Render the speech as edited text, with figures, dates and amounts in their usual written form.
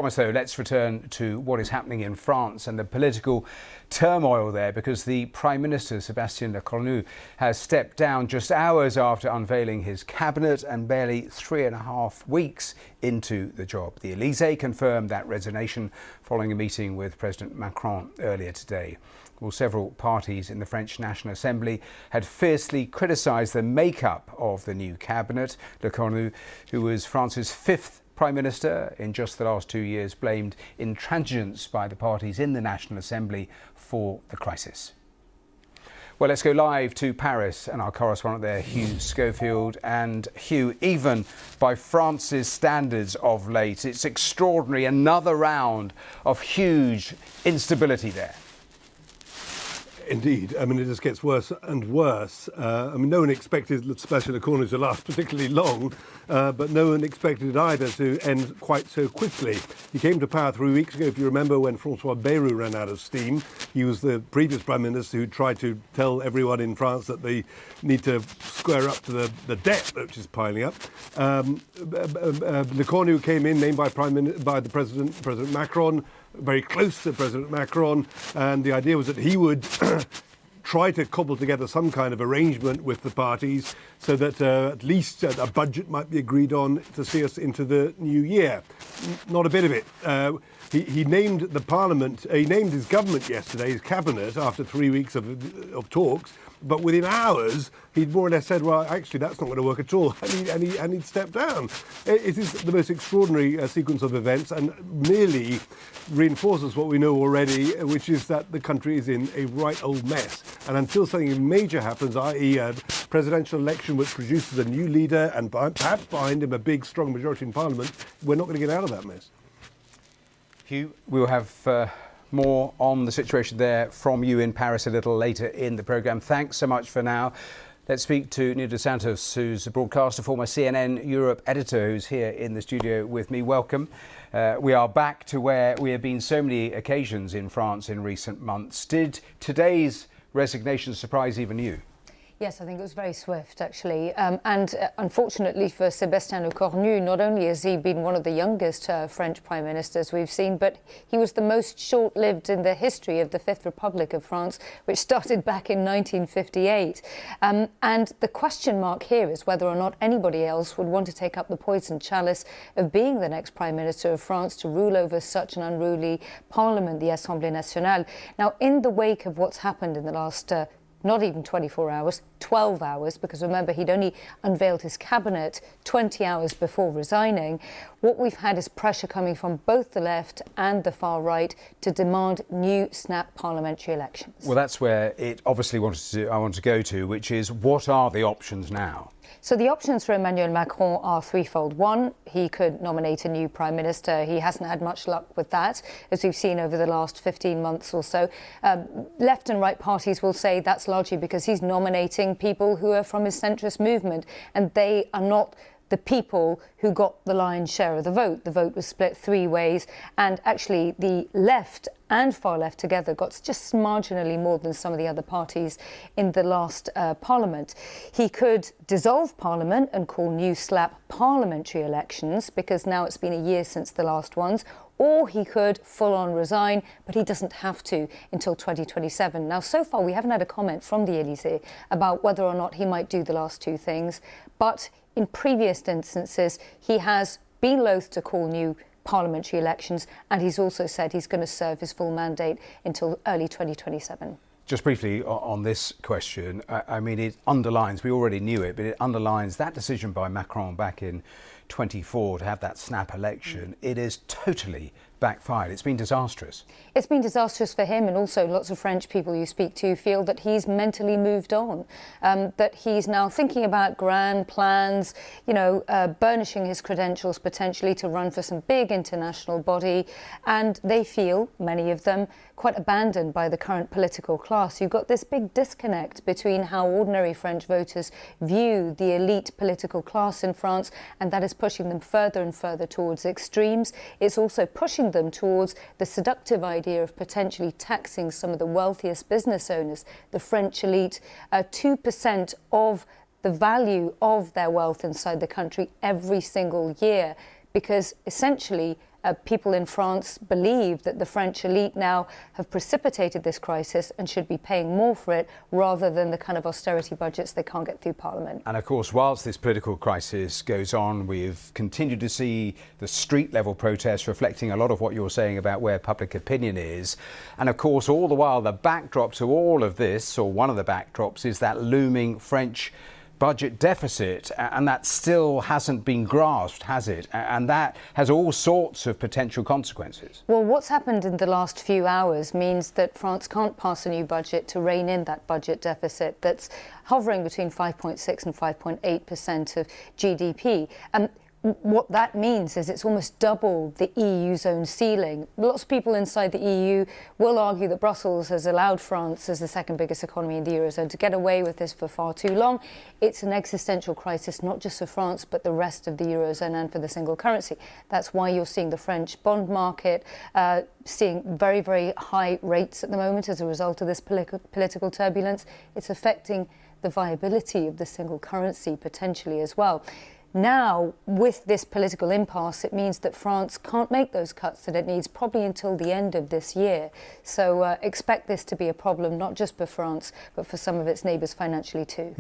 So let's return to what is happening in France and the political turmoil there, because the Prime Minister Sébastien Lecornu has stepped down just hours after unveiling his cabinet and barely 3.5 weeks into the job. The Elysée confirmed that resignation following a meeting with President Macron earlier today. Well, several parties in the French National Assembly had fiercely criticised the makeup of the new cabinet. Lecornu, who was France's fifth Prime Minister in just the last 2 years, blamed intransigence by the parties in the National Assembly for the crisis. Well, let's go live to Paris and our correspondent there, Hugh Schofield. And Hugh, even by France's standards of late, it's extraordinary, another round of huge instability there. Indeed. I mean, it just gets worse and worse. No one expected Sébastien Lecornu to last particularly long, but no one expected it either to end quite so quickly. He came to power 3 weeks ago, if you remember, when François Bayrou ran out of steam. He was the previous Prime Minister who tried to tell everyone in France that they need to square up to the debt which is piling up. Lecornu came in, named by the President Macron, very close to President Macron, and the idea was that he would try to cobble together some kind of arrangement with the parties so that at least a budget might be agreed on to see us into the new year. Not a bit of it. He named the parliament, he named his government yesterday, his cabinet, after 3 weeks of talks. But within hours, he'd more or less said, well, actually, that's not going to work at all. And he'd stepped down. It is the most extraordinary sequence of events and merely reinforces what we know already, which is that the country is in a right old mess. And until something major happens, i.e. a presidential election which produces a new leader and perhaps behind him a big, strong majority in Parliament, we're not going to get out of that mess. Hugh, we'll have more on the situation there from you in Paris a little later in the programme. Thanks so much for now. Let's speak to Nuno dos Santos, who's a broadcaster, former CNN Europe editor, who's here in the studio with me. Welcome. We are back to where we have been so many occasions in France in recent months. Did today's resignation surprise even you? Yes, I think it was very swift, actually. And unfortunately for Sébastien Lecornu, not only has he been one of the youngest French prime ministers we've seen, but he was the most short-lived in the history of the Fifth Republic of France, which started back in 1958. And the question mark here is whether or not anybody else would want to take up the poisoned chalice of being the next Prime Minister of France to rule over such an unruly parliament, the Assemblée Nationale. Now, in the wake of what's happened in the last not even 24 hours, 12 hours, because remember, he'd only unveiled his cabinet 20 hours before resigning. What we've had is pressure coming from both the left and the far right to demand new snap parliamentary elections. Well, that's where it obviously I want to go to, which is what are the options now? So the options for Emmanuel Macron are threefold. One, he could nominate a new prime minister. He hasn't had much luck with that, as we've seen over the last 15 months or so. Left and right parties will say that's largely because he's nominating people who are from his centrist movement, and they are not the people who got the lion's share of the vote. The vote was split three ways, and actually the left and far left together got just marginally more than some of the other parties in the last parliament. He could dissolve parliament and call new slap parliamentary elections, because now it's been a year since the last ones, or he could full-on resign, but he doesn't have to until 2027. Now, so far, we haven't had a comment from the Elysée about whether or not he might do the last two things, but in previous instances, he has been loath to call new parliamentary elections, and he's also said he's going to serve his full mandate until early 2027. Just briefly on this question, I mean, it underlines, we already knew it, but it underlines that decision by Macron back in 24 to have that snap election. It is totally backfired. It's been disastrous. It's been disastrous for him, and also lots of French people you speak to feel that he's mentally moved on, that he's now thinking about grand plans, burnishing his credentials potentially to run for some big international body, and they feel, many of them, quite abandoned by the current political class. You've got this big disconnect between how ordinary French voters view the elite political class in France, and that is pushing them further and further towards extremes. It's also pushing them towards the seductive idea of potentially taxing some of the wealthiest business owners, the French elite, 2% of the value of their wealth inside the country every single year, because essentially People in France believe that the French elite now have precipitated this crisis and should be paying more for it rather than the kind of austerity budgets they can't get through Parliament. And of course, whilst this political crisis goes on, we've continued to see the street level protests reflecting a lot of what you're saying about where public opinion is. And of course, all the while, the backdrop to all of this, or one of the backdrops, is that looming French budget deficit, and that still hasn't been grasped, has it? And that has all sorts of potential consequences. Well, what's happened in the last few hours means that France can't pass a new budget to rein in that budget deficit that's hovering between 5.6 and 5.8% of GDP. What that means is it's almost double the EU's own ceiling. Lots of people inside the EU will argue that Brussels has allowed France, as the second biggest economy in the Eurozone, to get away with this for far too long. It's an existential crisis, not just for France, but the rest of the Eurozone and for the single currency. That's why you're seeing the French bond market seeing very, very high rates at the moment as a result of this political turbulence. It's affecting the viability of the single currency potentially as well. Now, with this political impasse, it means that France can't make those cuts that it needs probably until the end of this year. So expect this to be a problem, not just for France, but for some of its neighbours financially too.